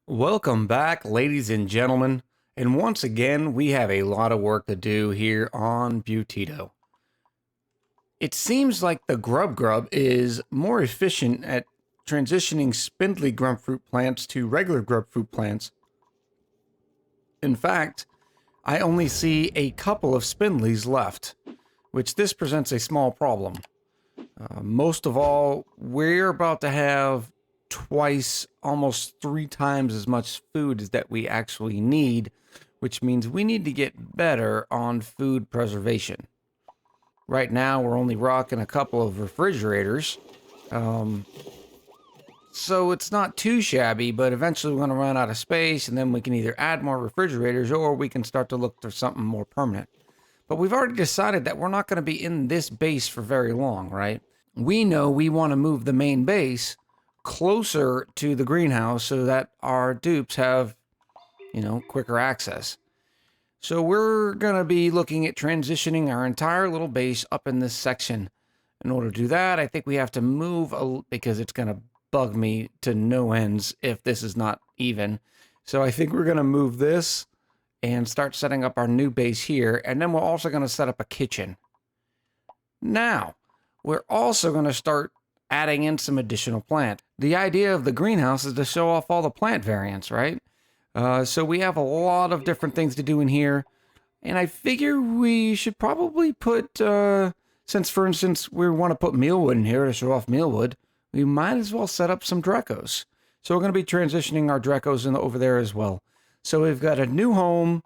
Welcome back, ladies and gentlemen, and once again we have a lot of work to do here on Butito. It seems like the grub is more efficient at transitioning spindly grubfruit plants to regular grubfruit plants. In fact, I only see a couple of spindlies left, which this presents a small problem. Most of all, we're about to have twice, almost 3 times as much food as that we actually need, which means we need to get better on food preservation. Right now, we're only rocking a couple of refrigerators, so it's not too shabby, but eventually we're going to run out of space, and then we can either add more refrigerators or we can start to look for something more permanent. But we've already decided that we're not going to be in this base for very long, right? We know we want to move the main base closer to the greenhouse so that our dupes have, quicker access. So we're going to be looking at transitioning our entire little base up in this section. In order to do that, I think we have to move because it's going to bug me to no ends if this is not even. So I think we're going to move this and start setting up our new base here. And then we're also going to set up a kitchen. Now, we're also going to start adding in some additional plant. The idea of the greenhouse is to show off all the plant variants, right? So we have a lot of different things to do in here. And I figure we should probably put, since for instance, we want to put mealwood in here to show off mealwood, we might as well set up some drecos. So we're going to be transitioning our drecos over there as well. So we've got a new home,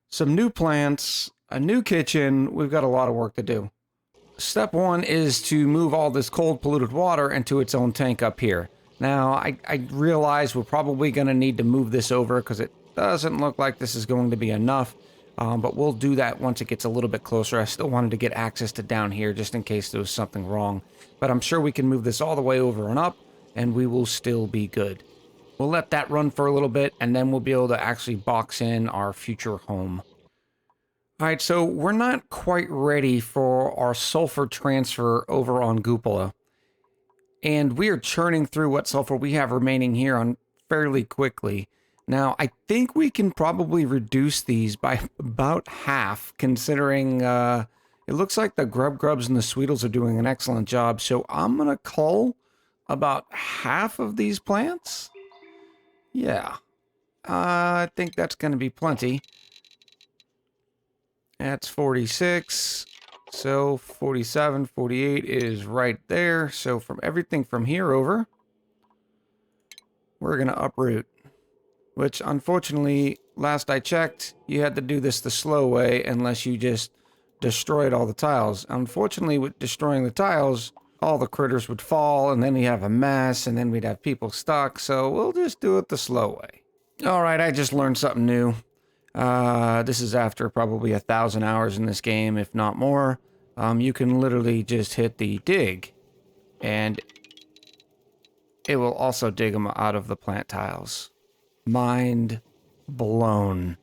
some new plants, a new kitchen. We've got a lot of work to do. Step one is to move all this cold polluted water into its own tank up here. Now, I realize we're probably going to need to move this over because it doesn't look like this is going to be enough. But we'll do that once it gets a little bit closer. I still wanted to get access to down here just in case there was something wrong. But I'm sure we can move this all the way over and up, and we will still be good. We'll let that run for a little bit, and then we'll be able to actually box in our future home. All right, so we're not quite ready for our sulfur transfer over on Cupola. And we are churning through what sulfur we have remaining here on fairly quickly. Now, I think we can probably reduce these by about half, considering it looks like the grubs and the sweetles are doing an excellent job. So I'm going to cull about half of these plants. Yeah, I think that's going to be plenty. That's 46. So 47, 48 is right there. So from everything from here over, we're going to uproot. Which, unfortunately, last I checked, you had to do this the slow way unless you just destroyed all the tiles. Unfortunately, with destroying the tiles, all the critters would fall, and then we have a mess, and then we'd have people stuck. So we'll just do it the slow way. All right, I just learned something new. This is after probably 1,000 hours in this game, if not more. You can literally just hit the dig, and it will also dig them out of the plant tiles. Mind blown.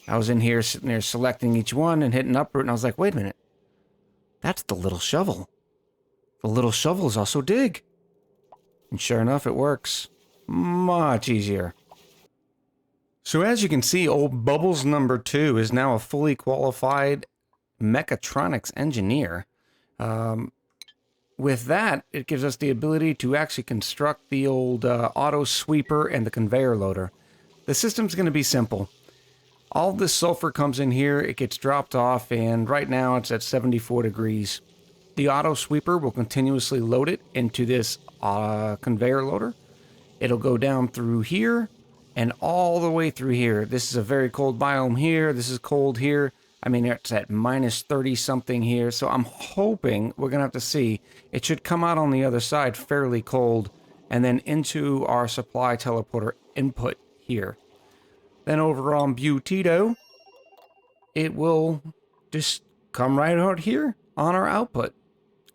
I was in here sitting there selecting each one and hitting uproot, and I was like, wait a minute. That's the little shovel. The little shovel is also dig. And sure enough, it works. Much easier. So as you can see, old Bubbles number 2 is now a fully qualified mechatronics engineer. With that, it gives us the ability to actually construct the old auto sweeper and the conveyor loader. The system's going to be simple. All this sulfur comes in here, it gets dropped off, and right now it's at 74 degrees. The auto sweeper will continuously load it into this conveyor loader. It'll go down through here and all the way through here. This is a very cold biome here. This is cold here. I mean, it's at minus 30 something here. So I'm hoping we're going to have to see. It should come out on the other side fairly cold and then into our supply teleporter input here. Then over on Butito, it will just come right out here on our output.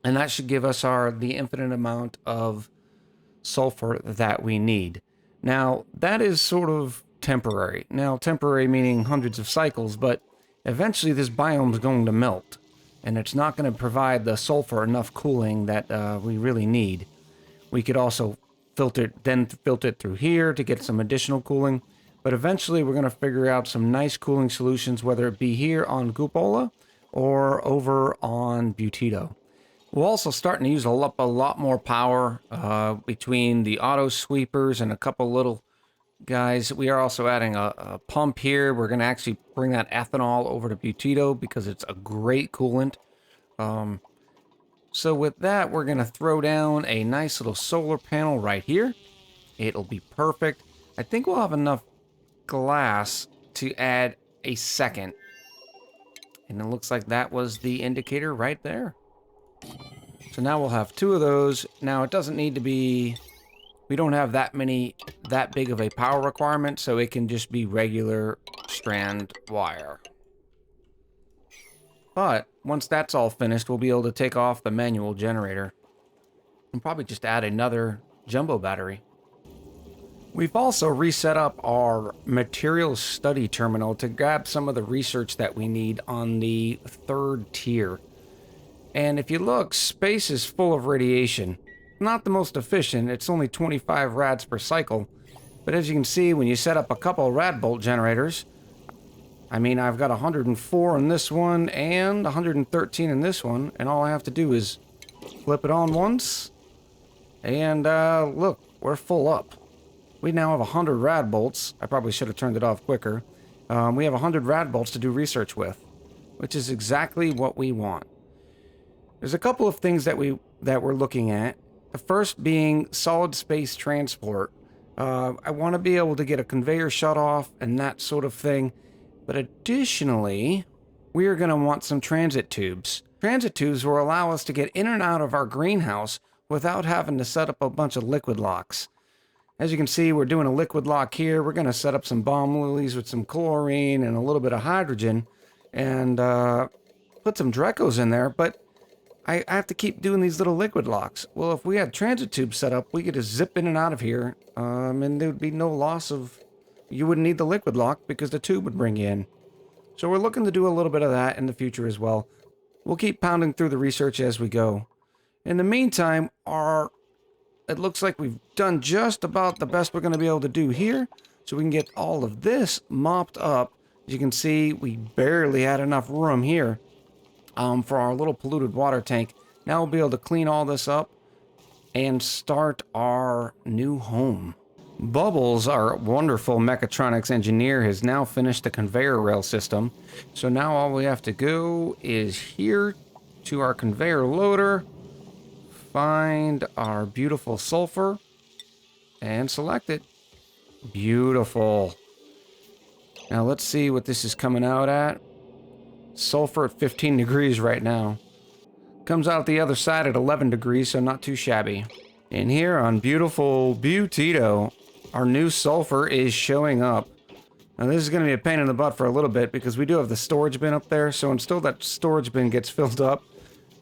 And that should give us the infinite amount of sulfur that we need. Now, that is sort of temporary. Now, temporary meaning hundreds of cycles, but eventually this biome is going to melt, and it's not going to provide the sulfur enough cooling that we really need. We could also filter it through here to get some additional cooling. But eventually we're going to figure out some nice cooling solutions, whether it be here on Cupola or over on Butito. We're also starting to use a lot more power between the auto sweepers and a couple little guys. We are also adding a pump here. We're going to actually bring that ethanol over to Butito because it's a great coolant. So with that, we're going to throw down a nice little solar panel right here. It'll be perfect. I think we'll have enough glass to add a second. And it looks like that was the indicator right there. So now we'll have 2 of those. Now it doesn't need to be, we don't have that big of a power requirement, so it can just be regular strand wire. But once that's all finished, we'll be able to take off the manual generator and probably just add another jumbo battery. We've also reset up our materials study terminal to grab some of the research that we need on the 3rd tier. And if you look, space is full of radiation. Not the most efficient, it's only 25 rads per cycle. But as you can see, when you set up a couple rad bolt generators, I mean, I've got 104 in this one and 113 in this one, and all I have to do is flip it on once, and look, we're full up. We now have 100 rad bolts. I probably should have turned it off quicker. We have 100 rad bolts to do research with, which is exactly what we want. There's a couple of things that we're looking at. The first being solid space transport. I want to be able to get a conveyor shut off and that sort of thing. But additionally, we are going to want some transit tubes. Transit tubes will allow us to get in and out of our greenhouse without having to set up a bunch of liquid locks. As you can see, we're doing a liquid lock here. We're going to set up some bomb lilies with some chlorine and a little bit of hydrogen and put some drecos in there. But I have to keep doing these little liquid locks. Well, if we had transit tubes set up, we could just zip in and out of here, and there would be no loss of... You wouldn't need the liquid lock because the tube would bring you in. So we're looking to do a little bit of that in the future as well. We'll keep pounding through the research as we go. In the meantime, it looks like we've done just about the best we're going to be able to do here. So we can get all of this mopped up. As you can see, we barely had enough room here for our little polluted water tank. Now we'll be able to clean all this up and start our new home. Bubbles, our wonderful mechatronics engineer, has now finished the conveyor rail system. So now all we have to go is here to our conveyor loader, find our beautiful sulfur, and select it. Beautiful. Now let's see what this is coming out at. Sulfur at 15 degrees right now. Comes out the other side at 11 degrees, so not too shabby. And here on beautiful Butito, our new sulfur is showing up. Now this is going to be a pain in the butt for a little bit because we do have the storage bin up there. So until that storage bin gets filled up,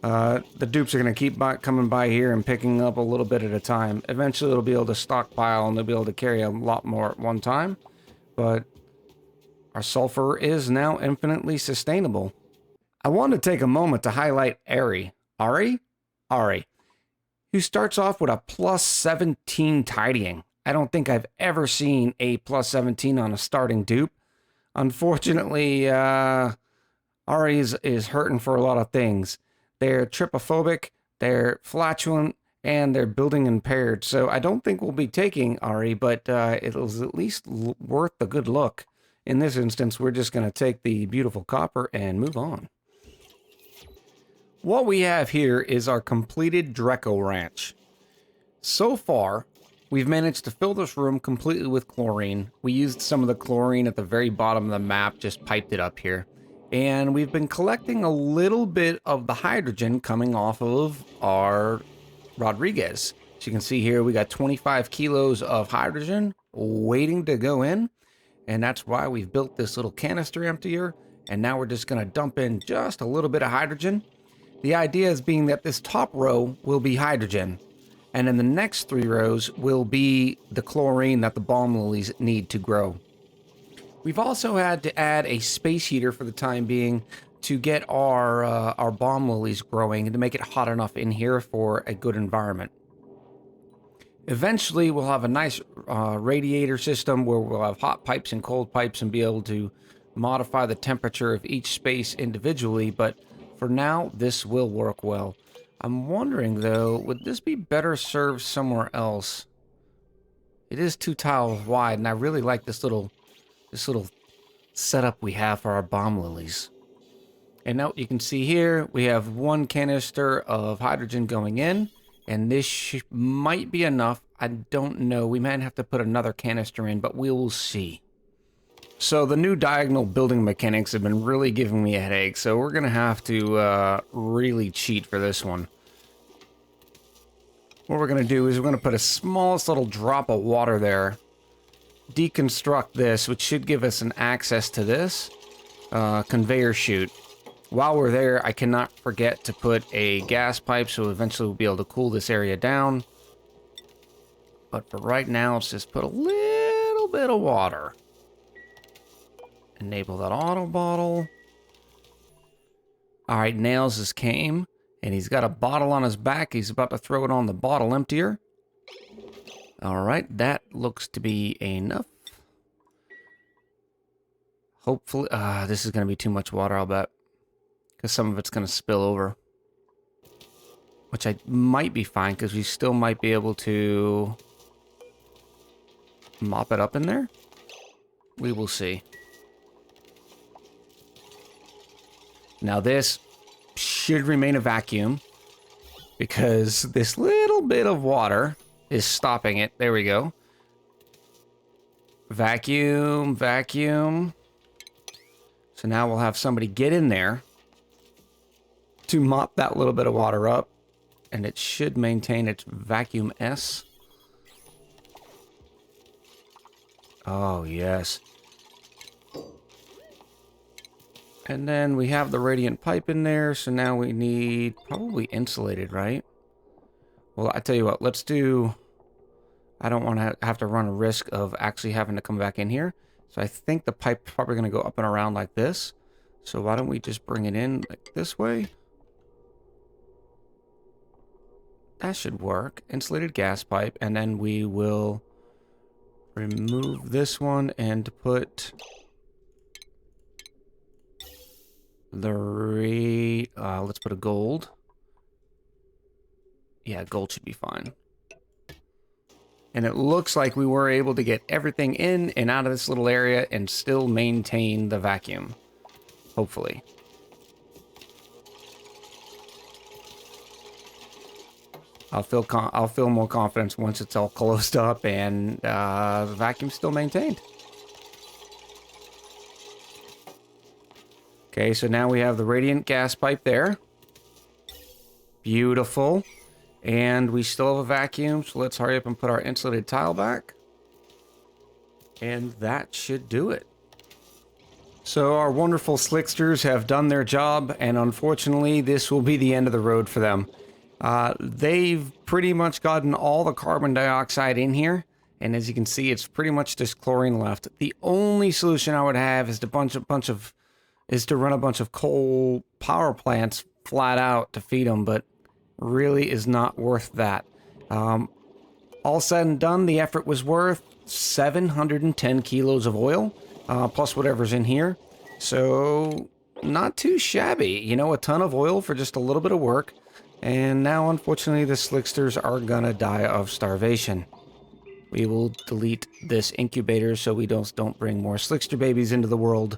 the dupes are going to keep coming by here and picking up a little bit at a time. Eventually they'll be able to stockpile and they'll be able to carry a lot more at one time. But our sulfur is now infinitely sustainable. I want to take a moment to highlight Ari, who starts off with a plus 17 tidying. I don't think I've ever seen a plus 17 on a starting dupe. Unfortunately, Ari is hurting for a lot of things. They're trypophobic, they're flatulent, and they're building impaired. So I don't think we'll be taking Ari, but it was at least worth the good look. In this instance, we're just going to take the beautiful copper and move on. What we have here is our completed Dreco ranch. So far, we've managed to fill this room completely with chlorine. We used some of the chlorine at the very bottom of the map, just piped it up here. And we've been collecting a little bit of the hydrogen coming off of our Rodriguez. As you can see here, we got 25 kilos of hydrogen waiting to go in. And that's why we've built this little canister emptier. And now we're just going to dump in just a little bit of hydrogen. The idea is being that this top row will be hydrogen. And then the next 3 rows will be the chlorine that the bomb lilies need to grow. We've also had to add a space heater for the time being to get our bomb lilies growing and to make it hot enough in here for a good environment. Eventually, we'll have a nice radiator system where we'll have hot pipes and cold pipes and be able to modify the temperature of each space individually, but for now, this will work well. I'm wondering, though, would this be better served somewhere else? It is 2 tiles wide, and I really like this little setup we have for our bomb lilies. And now you can see here, we have 1 canister of hydrogen going in, and this might be enough. I don't know. We might have to put another canister in, but we will see. So the new diagonal building mechanics have been really giving me a headache, so we're going to have to really cheat for this one. What we're going to do is we're going to put a smallest little drop of water there, deconstruct this, which should give us an access to this conveyor chute. While we're there, I cannot forget to put a gas pipe, so eventually we'll be able to cool this area down. But for right now, let's just put a little bit of water. Enable that auto bottle. All right, Nails has came, and he's got a bottle on his back. He's about to throw it on the bottle emptier. All right, that looks to be enough. Hopefully, this is going to be too much water, I'll bet. Because some of it's going to spill over. Which I might be fine, because we still might be able to mop it up in there. We will see. Now this should remain a vacuum, because this little bit of water is stopping it. There we go. Vacuum, vacuum. So now we'll have somebody get in there to mop that little bit of water up, and it should maintain its vacuum S. Oh, yes. And then we have the radiant pipe in there, so now we need probably insulated, right? Well, I tell you what, let's do... I don't want to have to run a risk of actually having to come back in here. So I think the pipe's probably going to go up and around like this. So why don't we just bring it in like this way? That should work. Insulated gas pipe, and then we will remove this one and put the let's put a gold. Yeah, gold should be fine. And it looks like we were able to get everything in and out of this little area and still maintain the vacuum. Hopefully. I'll feel more confidence once it's all closed up and the vacuum's still maintained. Okay, so now we have the radiant gas pipe there. Beautiful. And we still have a vacuum, so let's hurry up and put our insulated tile back. And that should do it. So our wonderful slicksters have done their job, and unfortunately, this will be the end of the road for them. They've pretty much gotten all the carbon dioxide in here, and as you can see, it's pretty much just chlorine left. The only solution I would have is to run a bunch of coal power plants flat out to feed them, but really is not worth that. All said and done, the effort was worth 710 kilos of oil, plus whatever's in here. So not too shabby, you know, a ton of oil for just a little bit of work. And now, unfortunately, the slicksters are gonna die of starvation. We will delete this incubator so we don't bring more slickster babies into the world.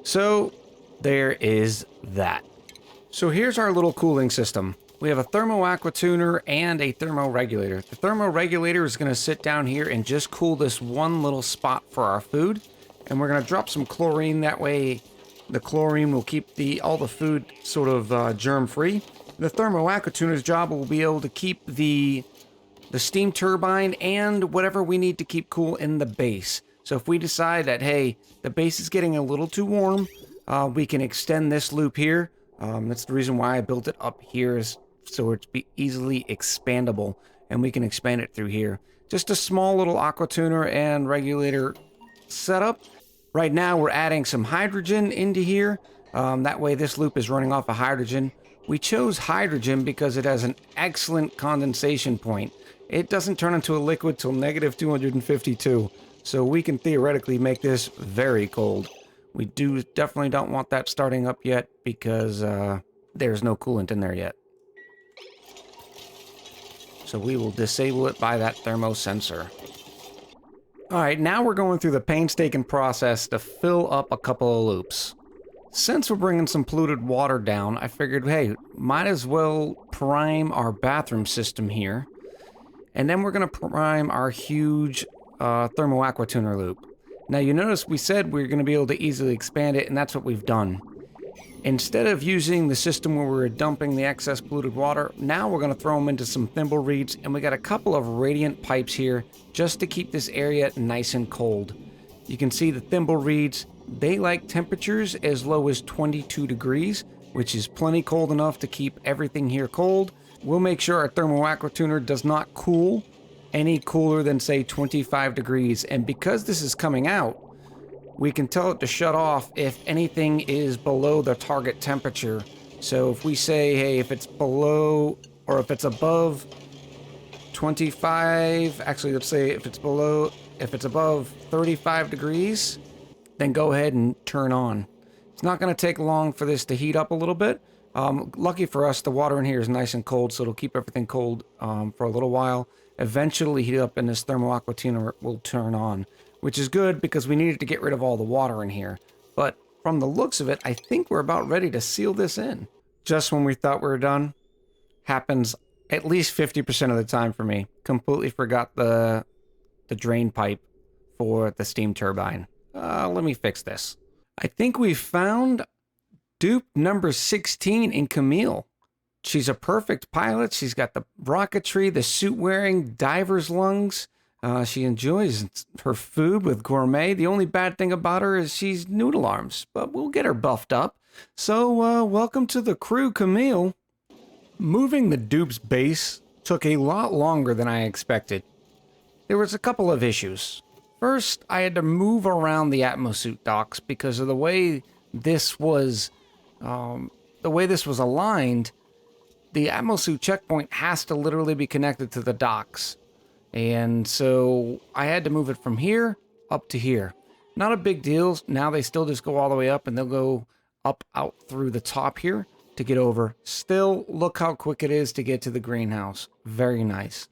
So there is that. So here's our little cooling system. We have a thermo-aqua tuner and a thermoregulator. The thermoregulator is going to sit down here and just cool this one little spot for our food. And we're going to drop some chlorine. That way the chlorine will keep all the food sort of germ-free. The thermo-aqua tuner's job will be able to keep the steam turbine and whatever we need to keep cool in the base. So if we decide that, hey, the base is getting a little too warm, we can extend this loop here. That's the reason why I built it up here, is so it's be easily expandable, and we can expand it through here. Just a small little aqua tuner and regulator setup. Right now we're adding some hydrogen into here. That way this loop is running off of hydrogen. We chose hydrogen because it has an excellent condensation point. it doesn't turn into a liquid till negative 252. So we can theoretically make this very cold. We definitely don't want that starting up yet because there's no coolant in there yet. So we will disable it by that thermosensor. Alright, now we're going through the painstaking process to fill up a couple of loops. Since we're bringing some polluted water down, I figured, hey, might as well prime our bathroom system here. And then we're going to prime our huge thermal aqua tuner loop. Now you notice we said we are going to be able to easily expand it, and that's what we've done. Instead of using the system where we were dumping the excess polluted water, now we're going to throw them into some thimble reeds, and we got a couple of radiant pipes here just to keep this area nice and cold. You can see the thimble reeds, they like temperatures as low as 22 degrees, which is plenty cold enough to keep everything here cold. We'll make sure our thermal aqua tuner does not cool any cooler than, say, 25 degrees. And because this is coming out, we can tell it to shut off if anything is below the target temperature. So if we say, hey, if it's below or if it's above 25, actually, let's say if it's above 35 degrees, then go ahead and turn on. It's not going to take long for this to heat up a little bit. Lucky for us, the water in here is nice and cold, so it'll keep everything cold for a little while. Eventually heat up and this thermal aqua tuner will turn on, which is good because we needed to get rid of all the water in here. But from the looks of it, I think we're about ready to seal this in. Just when we thought we were done, happens at least 50% of the time for me. Completely forgot the drain pipe for the steam turbine. Let me fix this. I think we found dupe number 16 in Camille. She's a perfect pilot. She's got the rocketry, the suit wearing, diver's lungs. She enjoys her food with gourmet. The only bad thing about her is she's noodle arms, but we'll get her buffed up. So, welcome to the crew, Camille. Moving the dupe's base took a lot longer than I expected. There was a couple of issues. First, I had to move around the atmosuit docks because of the way this was aligned. The atmosuit checkpoint has to literally be connected to the docks. And so I had to move it from here up to here. Not a big deal. Now they still just go all the way up and they'll go up out through the top here to get over. Still, look how quick it is to get to the greenhouse. Very nice.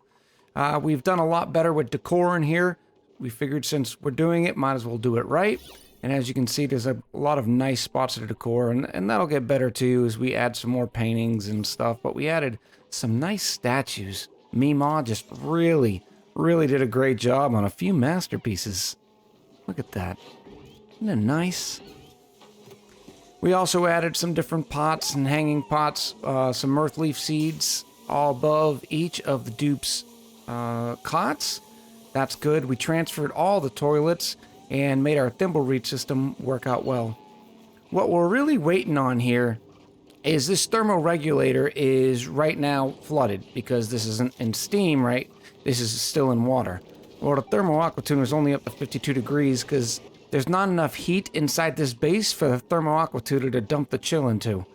We've done a lot better with decor in here. We figured since we're doing it, might as well do it right. And as you can see, there's a lot of nice spots to decor, and that'll get better too as we add some more paintings and stuff. But we added some nice statues. Meemaw just really did a great job on a few masterpieces. Look at that. Isn't that nice? We also added some different pots and hanging pots, some earth leaf seeds all above each of the dupes' cots. That's good. We transferred all the toilets and made our thimble reed system work out well. What we're really waiting on here is this thermoregulator is right now flooded because this isn't in steam, right? This is still in water. Well, the thermal aqua tuner is only up to 52 degrees because there's not enough heat inside this base for the thermal aqua tuner to dump the chill into.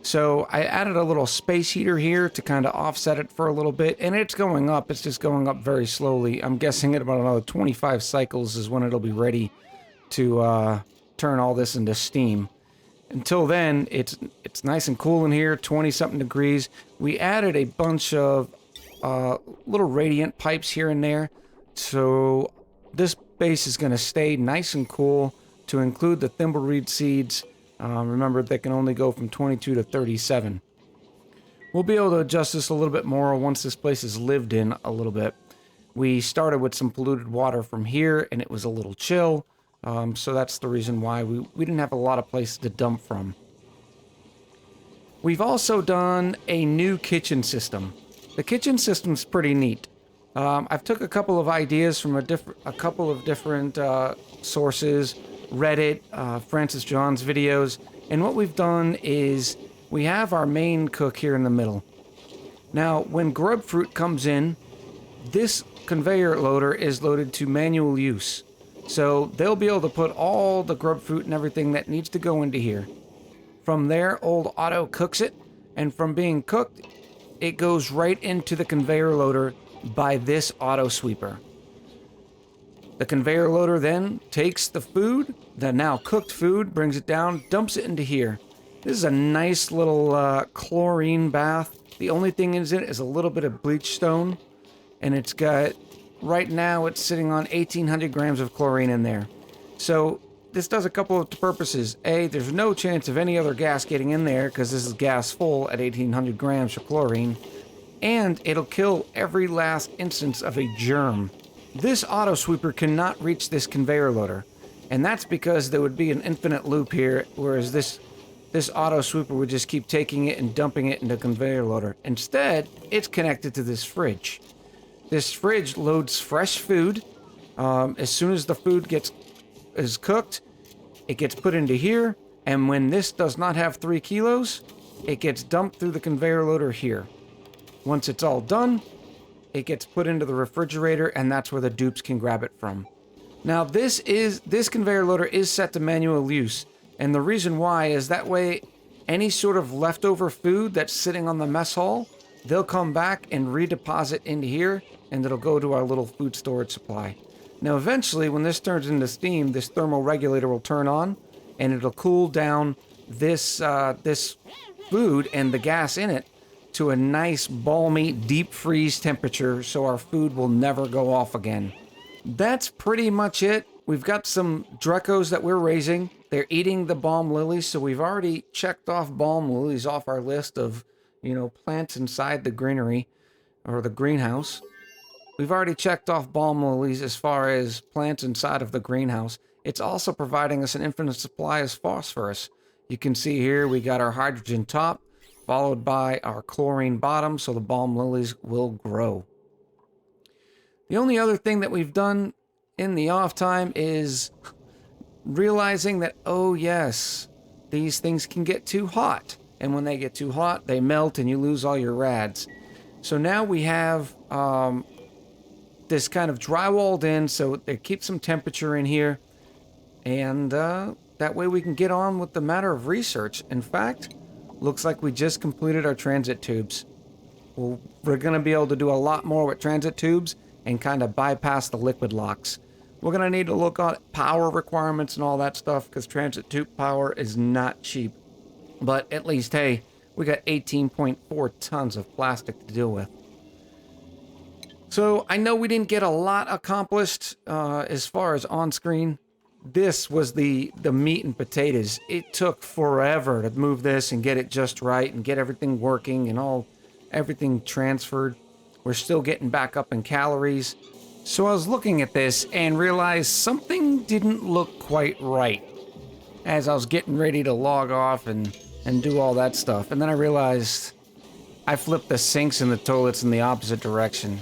So I added a little space heater here to kind of offset it for a little bit, and it's going up. It's just going up very slowly. I'm guessing at about another 25 cycles is when it'll be ready to turn all this into steam. Until then, it's nice and cool in here, 20-something degrees. We added a bunch of little radiant pipes here and there, so this base is going to stay nice and cool to include the thimble reed seeds. Remember, they can only go from 22 to 37. We'll be able to adjust this a little bit more once this place is lived in a little bit. We started with some polluted water from here, and it was a little chill. So that's the reason why we didn't have a lot of places to dump from. We've also done a new kitchen system. The kitchen system's pretty neat. I've took a couple of ideas from a couple of different sources, Reddit, Francis John's videos, and what we've done is we have our main cook here in the middle. Now, when grub fruit comes in, this conveyor loader is loaded to manual use. So they'll be able to put all the grub fruit and everything that needs to go into here. From there, old Otto cooks it, and from being cooked, it goes right into the conveyor loader by this auto sweeper. The conveyor loader then takes the food, the now cooked food, brings it down, dumps it into here. This is a nice little chlorine bath. The only thing in it is a little bit of bleach stone, and it's got, right now it's sitting on 1,800 grams of chlorine in there. So this does a couple of purposes. A, there's no chance of any other gas getting in there because this is gas full at 1,800 grams of chlorine, and it'll kill every last instance of a germ. This auto sweeper cannot reach this conveyor loader, and that's because there would be an infinite loop here, whereas this auto sweeper would just keep taking it and dumping it into the conveyor loader. Instead, it's connected to this fridge. This fridge loads fresh food. As soon as the food is cooked, it gets put into here, and when this does not have 3 kilos, it gets dumped through the conveyor loader here. Once it's all done, it gets put into the refrigerator, and that's where the dupes can grab it from. Now, this conveyor loader is set to manual use. And the reason why is that way any sort of leftover food that's sitting on the mess hall, they'll come back and redeposit into here, and it'll go to our little food storage supply. Now eventually, when this turns into steam, this thermal regulator will turn on, and it'll cool down this food and the gas in it to a nice balmy deep freeze temperature so our food will never go off again. That's pretty much it. We've got some drecos that we're raising. They're eating the balm lilies, so we've already checked off balm lilies off our list of, plants inside the greenery, or the greenhouse. We've already checked off balm lilies as far as plants inside of the greenhouse. It's also providing us an infinite supply of phosphorus. You can see here we got our hydrogen top, followed by our chlorine bottom, so the balm lilies will grow. The only other thing that we've done in the off time is realizing that, oh yes, these things can get too hot. And when they get too hot, they melt and you lose all your rads. So now we have this kind of drywalled in, so it keeps some temperature in here. And that way we can get on with the matter of research. In fact, looks like we just completed our transit tubes. Well, we're going to be able to do a lot more with transit tubes and kind of bypass the liquid locks. We're going to need to look at power requirements and all that stuff because transit tube power is not cheap. But at least, hey, we got 18.4 tons of plastic to deal with. So I know we didn't get a lot accomplished as far as on-screen. This was the meat and potatoes. It took forever to move this and get it just right and get everything working and everything transferred. We're still getting back up in calories. So I was looking at this and realized something didn't look quite right as I was getting ready to log off and do all that stuff. And then I realized I flipped the sinks and the toilets in the opposite direction.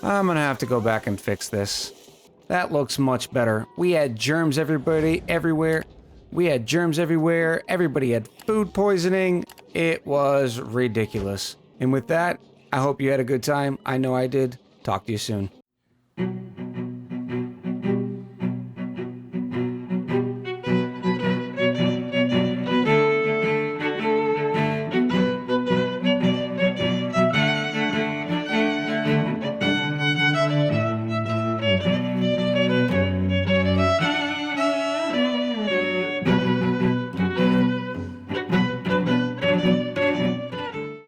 I'm gonna have to go back and fix this. That looks much better. We had germs everywhere. We had germs everywhere. Everybody had food poisoning. It was ridiculous. And with that, I hope you had a good time. I know I did. Talk to you soon.